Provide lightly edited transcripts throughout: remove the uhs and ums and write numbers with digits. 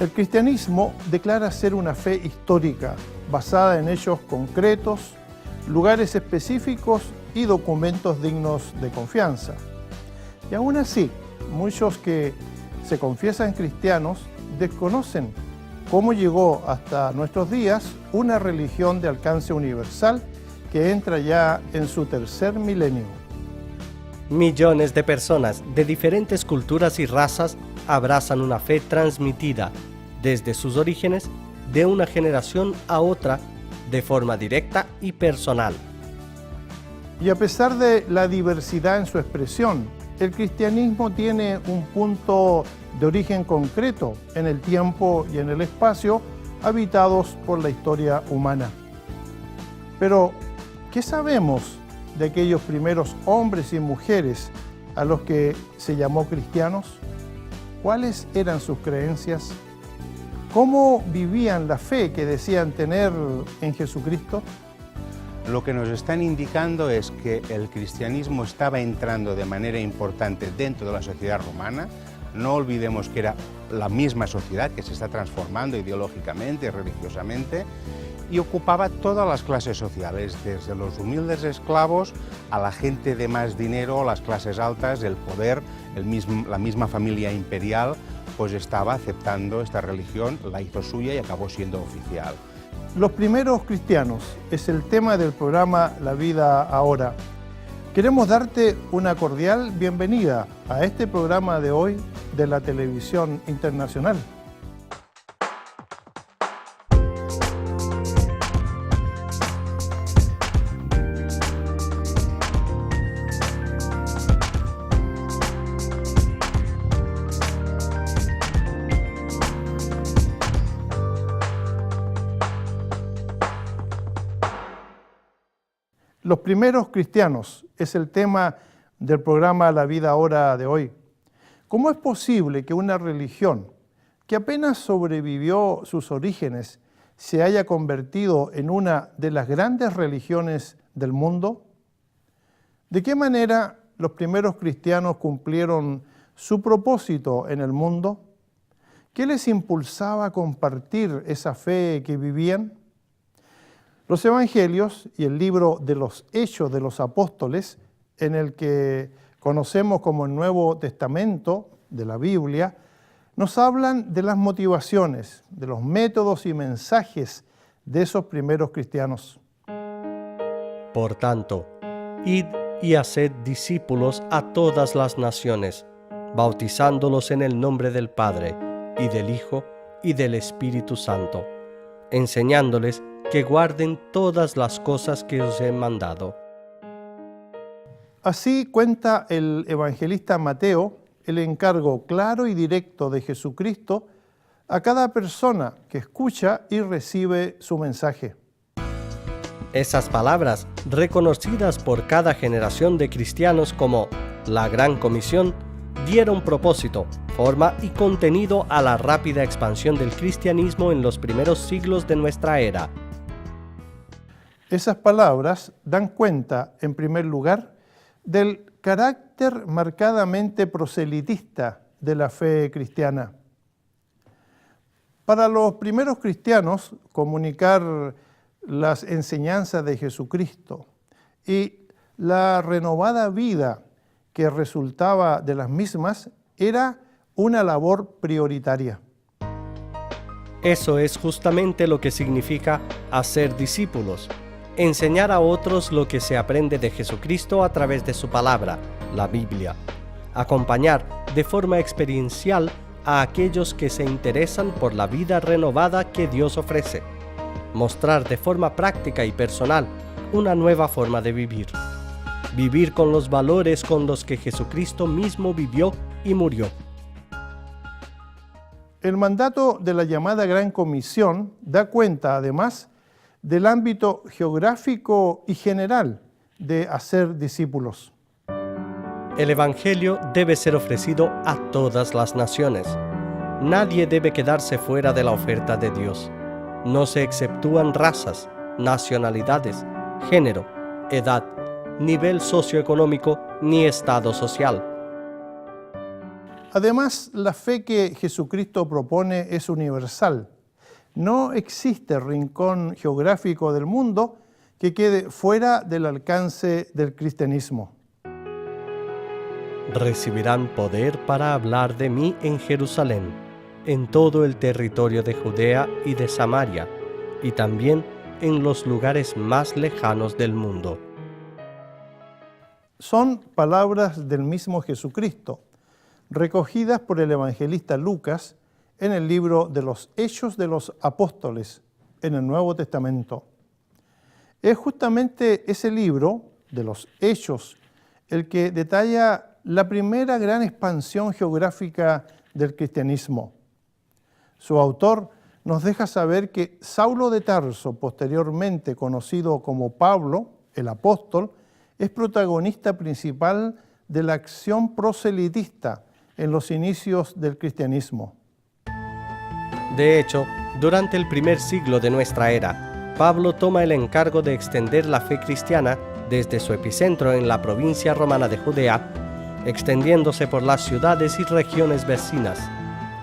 El cristianismo declara ser una fe histórica, basada en hechos concretos, lugares específicos y documentos dignos de confianza. Y aún así, muchos que se confiesan cristianos desconocen cómo llegó hasta nuestros días una religión de alcance universal que entra ya en su tercer milenio. Millones de personas de diferentes culturas y razas abrazan una fe transmitida desde sus orígenes de una generación a otra de forma directa y personal. Y a pesar de la diversidad en su expresión, el cristianismo tiene un punto de origen concreto en el tiempo y en el espacio habitados por la historia humana. Pero, ¿qué sabemos de aquellos primeros hombres y mujeres a los que se llamó cristianos? ¿Cuáles eran sus creencias? ¿Cómo vivían la fe que decían tener en Jesucristo? Lo que nos están indicando es que el cristianismo estaba entrando de manera importante dentro de la sociedad romana. No olvidemos que era la misma sociedad que se está transformando ideológicamente y religiosamente, y ocupaba todas las clases sociales, desde los humildes esclavos a la gente de más dinero, las clases altas, el poder, la misma familia imperial, pues estaba aceptando esta religión, la hizo suya y acabó siendo oficial. Los primeros cristianos es el tema del programa La Vida Ahora. Queremos darte una cordial bienvenida a este programa de hoy de la Televisión Internacional. Los primeros cristianos es el tema del programa La Vida Ahora de hoy. ¿Cómo es posible que una religión que apenas sobrevivió sus orígenes se haya convertido en una de las grandes religiones del mundo? ¿De qué manera los primeros cristianos cumplieron su propósito en el mundo? ¿Qué les impulsaba a compartir esa fe que vivían? Los Evangelios y el libro de los Hechos de los Apóstoles, en el que conocemos como el Nuevo Testamento de la Biblia, nos hablan de las motivaciones, de los métodos y mensajes de esos primeros cristianos. Por tanto, id y haced discípulos a todas las naciones, bautizándolos en el nombre del Padre, y del Hijo, y del Espíritu Santo, enseñándoles que guarden todas las cosas que os he mandado. Así cuenta el evangelista Mateo el encargo claro y directo de Jesucristo a cada persona que escucha y recibe su mensaje. Esas palabras, reconocidas por cada generación de cristianos como la Gran Comisión, dieron propósito, forma y contenido a la rápida expansión del cristianismo en los primeros siglos de nuestra era. Esas palabras dan cuenta, en primer lugar, del carácter marcadamente proselitista de la fe cristiana. Para los primeros cristianos, comunicar las enseñanzas de Jesucristo y la renovada vida que resultaba de las mismas era una labor prioritaria. Eso es justamente lo que significa hacer discípulos. Enseñar a otros lo que se aprende de Jesucristo a través de su palabra, la Biblia. Acompañar de forma experiencial a aquellos que se interesan por la vida renovada que Dios ofrece. Mostrar de forma práctica y personal una nueva forma de vivir. Vivir con los valores con los que Jesucristo mismo vivió y murió. El mandato de la llamada Gran Comisión da cuenta, además, del ámbito geográfico y general de hacer discípulos. El Evangelio debe ser ofrecido a todas las naciones. Nadie debe quedarse fuera de la oferta de Dios. No se exceptúan razas, nacionalidades, género, edad, nivel socioeconómico ni estado social. Además, la fe que Jesucristo propone es universal. No existe rincón geográfico del mundo que quede fuera del alcance del cristianismo. Recibirán poder para hablar de mí en Jerusalén, en todo el territorio de Judea y de Samaria, y también en los lugares más lejanos del mundo. Son palabras del mismo Jesucristo, recogidas por el evangelista Lucas en el libro de los Hechos de los Apóstoles, en el Nuevo Testamento. Es justamente ese libro de los Hechos el que detalla la primera gran expansión geográfica del cristianismo. Su autor nos deja saber que Saulo de Tarso, posteriormente conocido como Pablo, el apóstol, es protagonista principal de la acción proselitista en los inicios del cristianismo. De hecho, durante el primer siglo de nuestra era, Pablo toma el encargo de extender la fe cristiana desde su epicentro en la provincia romana de Judea, extendiéndose por las ciudades y regiones vecinas,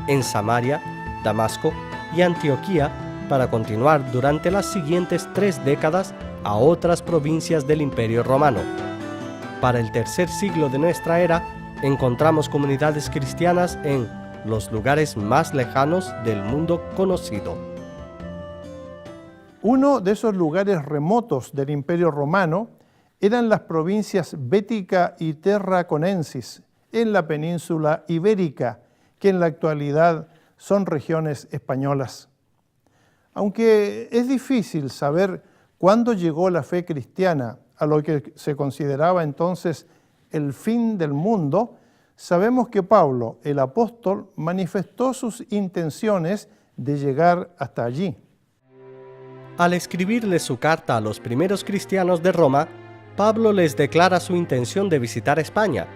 en Samaria, Damasco y Antioquía, para continuar durante las siguientes 3 décadas a otras provincias del Imperio Romano. Para el tercer siglo de nuestra era, encontramos comunidades cristianas en los lugares más lejanos del mundo conocido. Uno de esos lugares remotos del Imperio Romano eran las provincias Bética y Tarraconensis, en la península ibérica, que en la actualidad son regiones españolas. Aunque es difícil saber cuándo llegó la fe cristiana a lo que se consideraba entonces el fin del mundo, sabemos que Pablo, el apóstol, manifestó sus intenciones de llegar hasta allí. Al escribirle su carta a los primeros cristianos de Roma, Pablo les declara su intención de visitar España.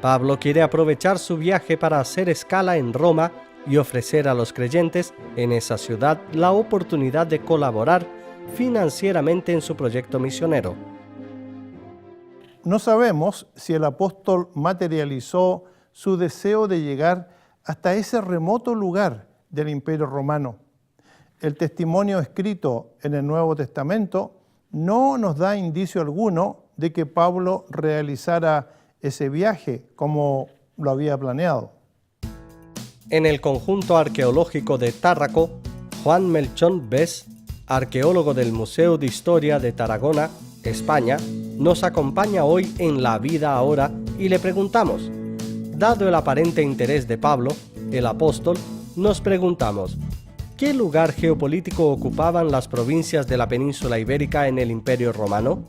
Pablo quiere aprovechar su viaje para hacer escala en Roma y ofrecer a los creyentes en esa ciudad la oportunidad de colaborar financieramente en su proyecto misionero. No sabemos si el apóstol materializó su deseo de llegar hasta ese remoto lugar del Imperio Romano. El testimonio escrito en el Nuevo Testamento no nos da indicio alguno de que Pablo realizara ese viaje como lo había planeado. En el conjunto arqueológico de Tárraco, Juan Melchón Bes, arqueólogo del Museo de Historia de Tarragona, España, nos acompaña hoy en La Vida Ahora y le preguntamos, dado el aparente interés de Pablo, el apóstol, nos preguntamos, ¿qué lugar geopolítico ocupaban las provincias de la península ibérica en el Imperio Romano?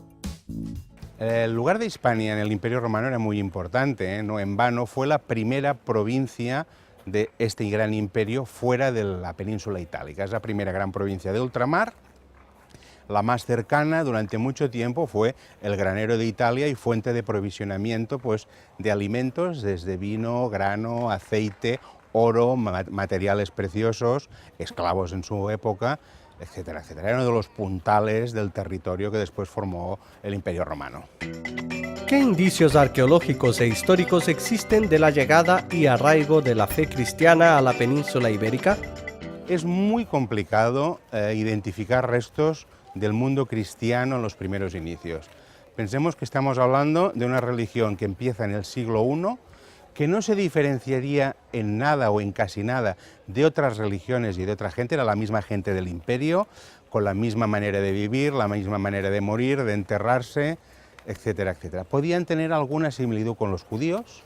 El lugar de Hispania en el Imperio Romano era muy importante, no en vano, fue la primera provincia de este gran imperio fuera de la península itálica. Es la primera gran provincia de ultramar. La más cercana durante mucho tiempo fue el granero de Italia y fuente de provisionamiento pues, de alimentos desde vino, grano, aceite, oro, materiales preciosos, esclavos en su época, etcétera, etcétera. Era uno de los puntales del territorio que después formó el Imperio Romano. ¿Qué indicios arqueológicos e históricos existen de la llegada y arraigo de la fe cristiana a la península ibérica? Es muy complicado identificar restos del mundo cristiano en los primeros inicios. Pensemos que estamos hablando de una religión que empieza en el siglo I, que no se diferenciaría en nada o en casi nada de otras religiones y de otra gente, era la misma gente del imperio, con la misma manera de vivir, la misma manera de morir, de enterrarse, etcétera, etcétera. Podían tener alguna similitud con los judíos,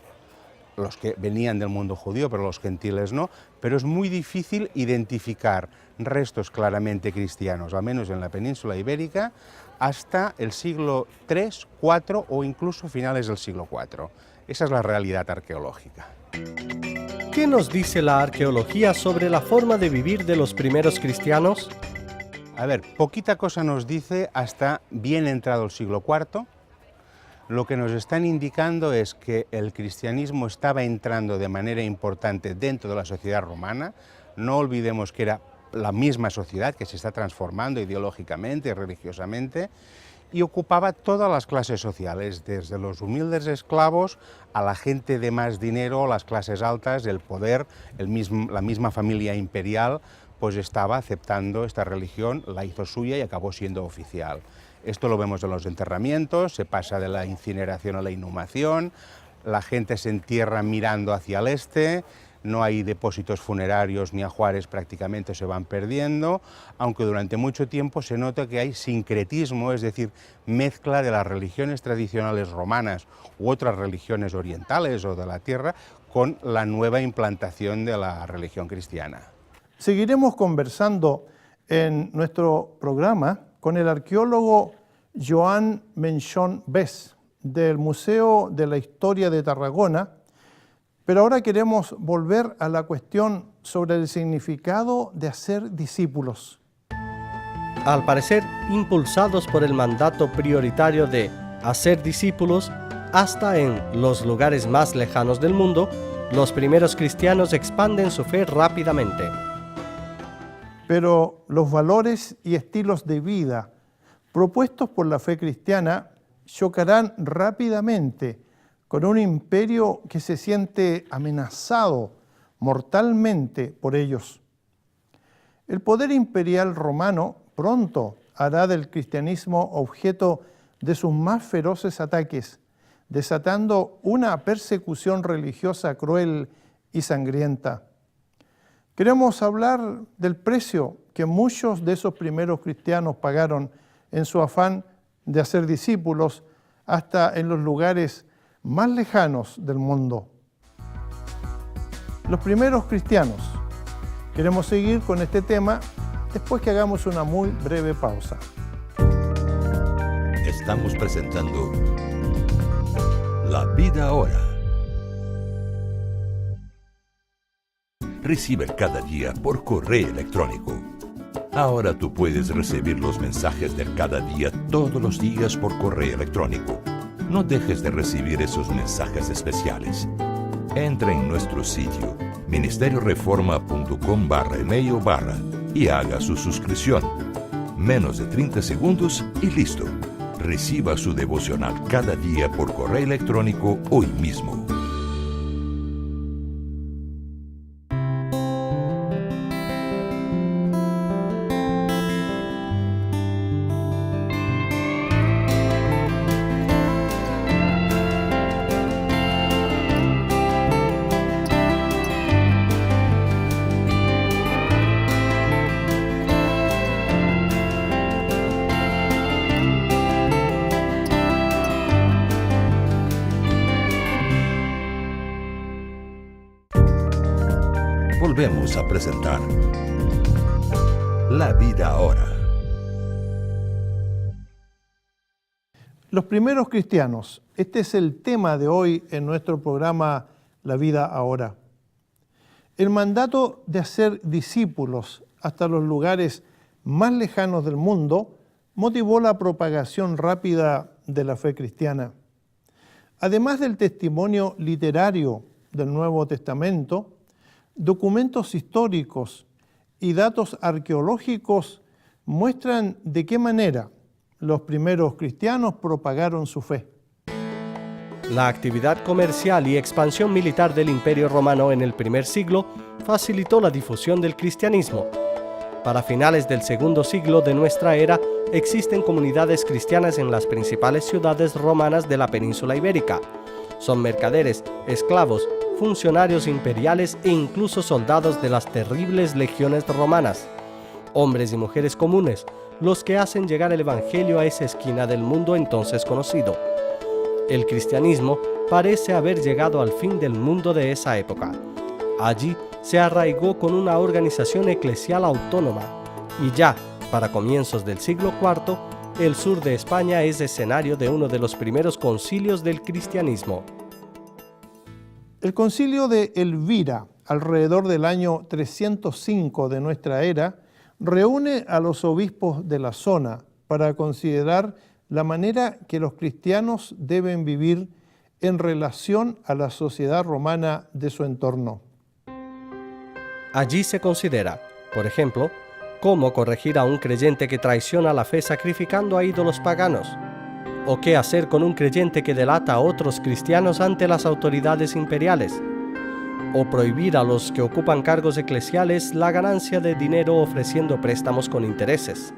los que venían del mundo judío, pero los gentiles no, pero es muy difícil identificar restos claramente cristianos, al menos en la península ibérica, hasta el siglo III, IV o incluso finales del siglo IV. Esa es la realidad arqueológica. ¿Qué nos dice la arqueología sobre la forma de vivir de los primeros cristianos? A ver, poquita cosa nos dice hasta bien entrado el siglo IV. Lo que nos están indicando es que el cristianismo estaba entrando de manera importante dentro de la sociedad romana. No olvidemos que era la misma sociedad que se está transformando ideológicamente y religiosamente, y ocupaba todas las clases sociales, desde los humildes esclavos a la gente de más dinero, las clases altas, el poder, la misma familia imperial, pues estaba aceptando esta religión, la hizo suya y acabó siendo oficial. Esto lo vemos en los enterramientos, se pasa de la incineración a la inhumación, la gente se entierra mirando hacia el este, no hay depósitos funerarios ni ajuares, prácticamente se van perdiendo, aunque durante mucho tiempo se nota que hay sincretismo, es decir, mezcla de las religiones tradicionales romanas u otras religiones orientales o de la tierra con la nueva implantación de la religión cristiana. Seguiremos conversando en nuestro programa con el arqueólogo Joan Menchon Bes del Museo de la Historia de Tarragona, pero ahora queremos volver a la cuestión sobre el significado de hacer discípulos. Al parecer, impulsados por el mandato prioritario de hacer discípulos, hasta en los lugares más lejanos del mundo, los primeros cristianos expanden su fe rápidamente. Pero los valores y estilos de vida propuestos por la fe cristiana chocarán rápidamente con un imperio que se siente amenazado mortalmente por ellos. El poder imperial romano pronto hará del cristianismo objeto de sus más feroces ataques, desatando una persecución religiosa cruel y sangrienta. Queremos hablar del precio que muchos de esos primeros cristianos pagaron en su afán de hacer discípulos hasta en los lugares más lejanos del mundo. Los primeros cristianos. Queremos seguir con este tema después que hagamos una muy breve pausa. Estamos presentando La Vida Ahora. Recibe cada día por correo electrónico. Ahora tú puedes recibir los mensajes del cada día todos los días por correo electrónico. No dejes de recibir esos mensajes especiales. Entra en nuestro sitio ministerioreforma.com/email/ y haga su suscripción. Menos de 30 segundos y listo. Reciba su devocional cada día por correo electrónico hoy mismo. Volvemos a presentar La Vida Ahora. Los primeros cristianos. Este es el tema de hoy en nuestro programa La Vida Ahora. El mandato de hacer discípulos hasta los lugares más lejanos del mundo motivó la propagación rápida de la fe cristiana. Además del testimonio literario del Nuevo Testamento, documentos históricos y datos arqueológicos muestran de qué manera los primeros cristianos propagaron su fe. La actividad comercial y expansión militar del Imperio Romano en el primer siglo facilitó la difusión del cristianismo. Para finales del segundo siglo de nuestra era, existen comunidades cristianas en las principales ciudades romanas de la península ibérica. Son mercaderes, esclavos, funcionarios imperiales e incluso soldados de las terribles legiones romanas. Hombres y mujeres comunes, los que hacen llegar el Evangelio a esa esquina del mundo entonces conocido. El cristianismo parece haber llegado al fin del mundo de esa época. Allí se arraigó con una organización eclesial autónoma y ya, para comienzos del siglo IV, el sur de España es escenario de uno de los primeros concilios del cristianismo. El concilio de Elvira, alrededor del año 305 de nuestra era, reúne a los obispos de la zona para considerar la manera que los cristianos deben vivir en relación a la sociedad romana de su entorno. Allí se considera, por ejemplo, cómo corregir a un creyente que traiciona la fe sacrificando a ídolos paganos, o qué hacer con un creyente que delata a otros cristianos ante las autoridades imperiales, o prohibir a los que ocupan cargos eclesiales la ganancia de dinero ofreciendo préstamos con intereses.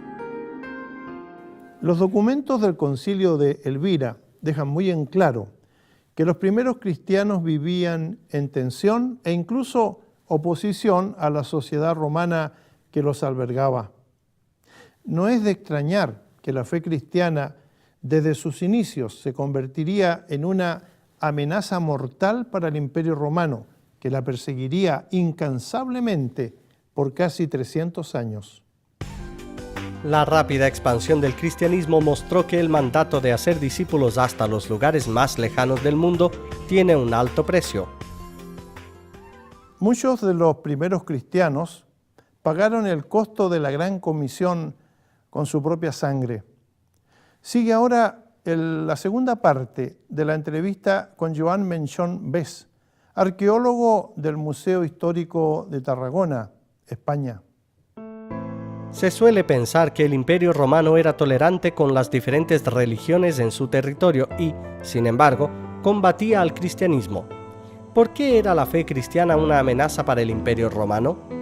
Los documentos del Concilio de Elvira dejan muy en claro que los primeros cristianos vivían en tensión e incluso oposición a la sociedad romana que los albergaba. No es de extrañar que la fe cristiana desde sus inicios se convertiría en una amenaza mortal para el Imperio Romano, que la perseguiría incansablemente por casi 300 años. La rápida expansión del cristianismo mostró que el mandato de hacer discípulos hasta los lugares más lejanos del mundo tiene un alto precio. Muchos de los primeros cristianos pagaron el costo de la Gran Comisión con su propia sangre. Sigue ahora la segunda parte de la entrevista con Joan Menchón Bes, arqueólogo del Museo Histórico de Tarragona, España. Se suele pensar que el Imperio Romano era tolerante con las diferentes religiones en su territorio y, sin embargo, combatía al cristianismo. ¿Por qué era la fe cristiana una amenaza para el Imperio Romano?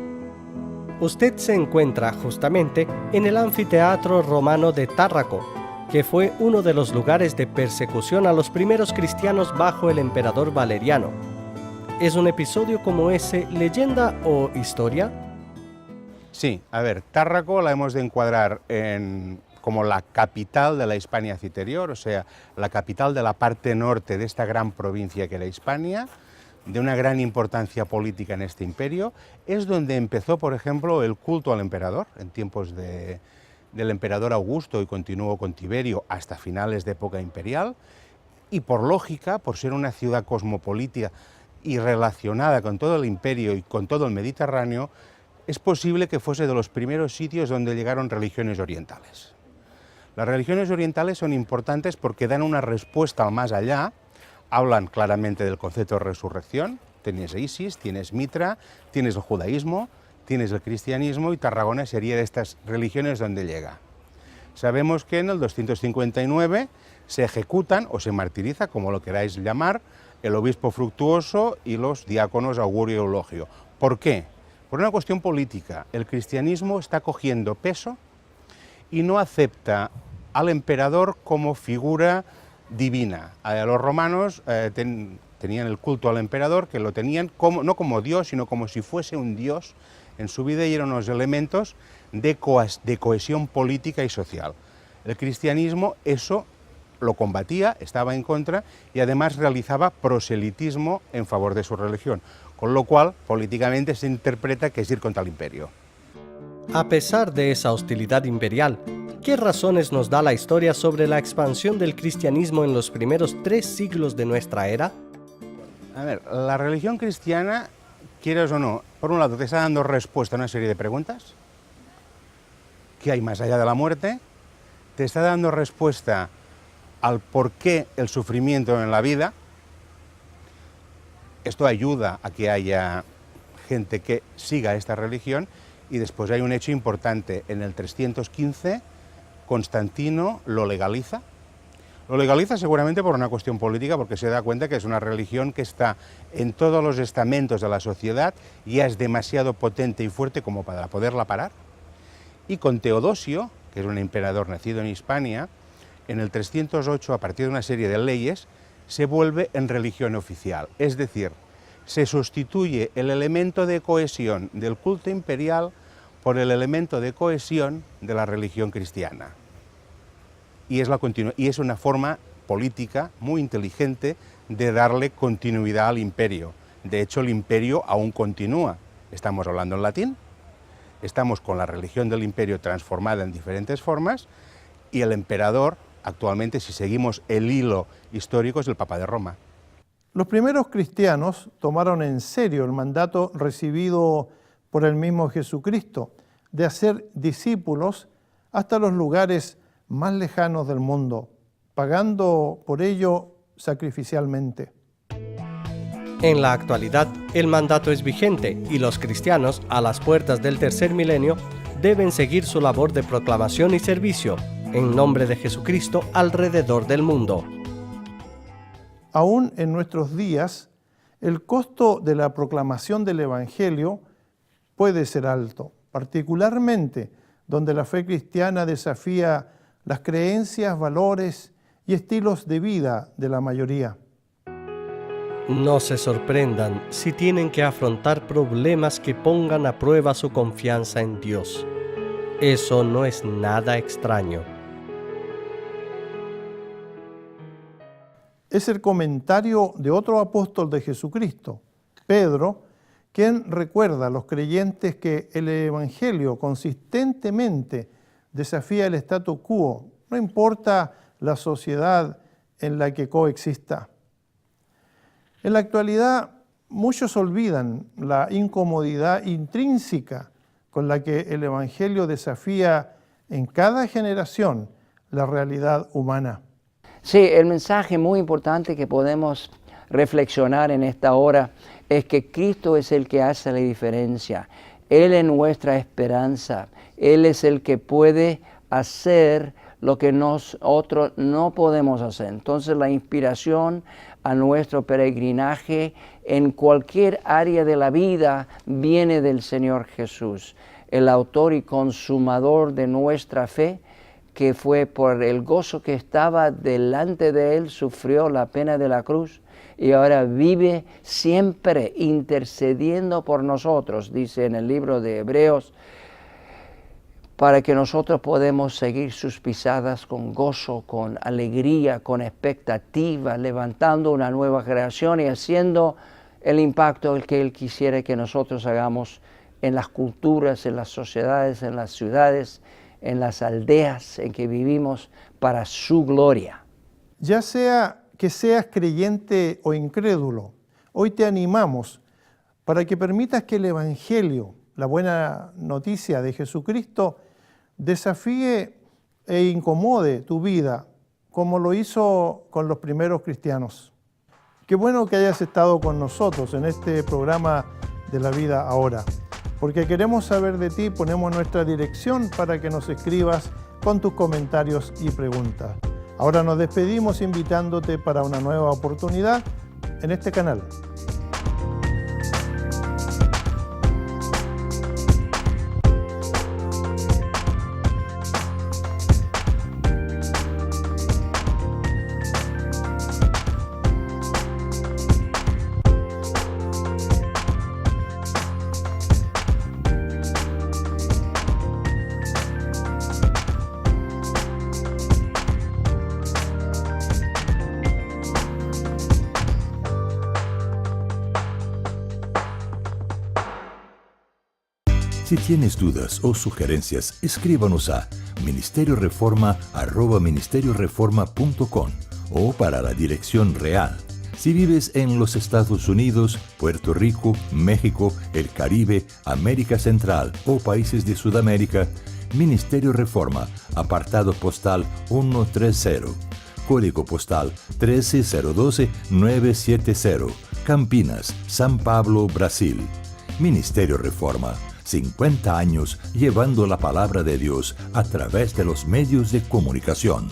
Usted se encuentra justamente en el anfiteatro romano de Tárraco, que fue uno de los lugares de persecución a los primeros cristianos bajo el emperador Valeriano. ¿Es un episodio como ese leyenda o historia? Sí, a ver, Tárraco la hemos de encuadrar como la capital de la Hispania Citerior, o sea, la capital de la parte norte de esta gran provincia que era Hispania, de una gran importancia política en este imperio. Es donde empezó, por ejemplo, el culto al emperador, en tiempos del emperador Augusto y continuó con Tiberio hasta finales de época imperial, y por lógica, por ser una ciudad cosmopolita y relacionada con todo el imperio y con todo el Mediterráneo, es posible que fuese de los primeros sitios donde llegaron religiones orientales. Las religiones orientales son importantes porque dan una respuesta al más allá, hablan claramente del concepto de resurrección. Tienes Isis, tienes Mitra, tienes el judaísmo, tienes el cristianismo, y Tarragona sería de estas religiones donde llega. Sabemos que en el 259 se ejecutan o se martiriza, como lo queráis llamar, el obispo Fructuoso y los diáconos Augurio y Eulogio. ¿Por qué? Por una cuestión política. El cristianismo está cogiendo peso y no acepta al emperador como figura divina. Los romanos tenían el culto al emperador, que lo tenían no como Dios, sino como si fuese un Dios en su vida, y eran unos elementos de cohesión política y social. El cristianismo eso lo combatía, estaba en contra, y además realizaba proselitismo en favor de su religión, con lo cual políticamente se interpreta que es ir contra el imperio. A pesar de esa hostilidad imperial, ¿qué razones nos da la historia sobre la expansión del cristianismo en los primeros 3 siglos de nuestra era? A ver, la religión cristiana, quieras o no, por un lado te está dando respuesta a una serie de preguntas. ¿Qué hay más allá de la muerte? Te está dando respuesta al por qué el sufrimiento en la vida. Esto ayuda a que haya gente que siga esta religión, y después hay un hecho importante. En el 315 Constantino lo legaliza. Lo legaliza seguramente por una cuestión política, porque se da cuenta que es una religión que está en todos los estamentos de la sociedad y ya es demasiado potente y fuerte como para poderla parar. Y con Teodosio, que es un emperador nacido en Hispania, en el 308, a partir de una serie de leyes, se vuelve en religión oficial, es decir, se sustituye el elemento de cohesión del culto imperial por el elemento de cohesión de la religión cristiana. Y es una forma política muy inteligente de darle continuidad al imperio. De hecho, el imperio aún continúa. Estamos hablando en latín, estamos con la religión del imperio transformada en diferentes formas, y el emperador, actualmente, si seguimos el hilo histórico, es el Papa de Roma. Los primeros cristianos tomaron en serio el mandato recibido por el mismo Jesucristo de hacer discípulos hasta los lugares más lejanos del mundo, pagando por ello sacrificialmente. En la actualidad, el mandato es vigente y los cristianos, a las puertas del tercer milenio, deben seguir su labor de proclamación y servicio en nombre de Jesucristo alrededor del mundo. Aún en nuestros días, el costo de la proclamación del Evangelio puede ser alto, particularmente donde la fe cristiana desafía las creencias, valores y estilos de vida de la mayoría. No se sorprendan si tienen que afrontar problemas que pongan a prueba su confianza en Dios. Eso no es nada extraño. Es el comentario de otro apóstol de Jesucristo, Pedro, quien recuerda a los creyentes que el Evangelio consistentemente desafía el statu quo, no importa la sociedad en la que coexista. En la actualidad, muchos olvidan la incomodidad intrínseca con la que el Evangelio desafía en cada generación la realidad humana. Sí, el mensaje muy importante que podemos reflexionar en esta hora es que Cristo es el que hace la diferencia. Él es nuestra esperanza. Él es el que puede hacer lo que nosotros no podemos hacer. Entonces la inspiración a nuestro peregrinaje en cualquier área de la vida viene del Señor Jesús, el autor y consumador de nuestra fe, que fue por el gozo que estaba delante de Él, sufrió la pena de la cruz y ahora vive siempre intercediendo por nosotros, dice en el libro de Hebreos, para que nosotros podamos seguir sus pisadas con gozo, con alegría, con expectativa, levantando una nueva creación y haciendo el impacto que Él quisiera que nosotros hagamos en las culturas, en las sociedades, en las ciudades, en las aldeas en que vivimos para su gloria. Ya sea que seas creyente o incrédulo, hoy te animamos para que permitas que el Evangelio, la buena noticia de Jesucristo, desafíe e incomode tu vida, como lo hizo con los primeros cristianos. Qué bueno que hayas estado con nosotros en este programa de La Vida Ahora, porque queremos saber de ti, ponemos nuestra dirección para que nos escribas con tus comentarios y preguntas. Ahora nos despedimos invitándote para una nueva oportunidad en este canal. Si tienes dudas o sugerencias, escríbanos a ministerioreforma@ministerioreforma.com o para la dirección real. Si vives en los Estados Unidos, Puerto Rico, México, el Caribe, América Central o países de Sudamérica, Ministerio Reforma, apartado postal 130, código postal 13012-970, Campinas, San Pablo, Brasil. Ministerio Reforma, 50 años llevando la palabra de Dios a través de los medios de comunicación.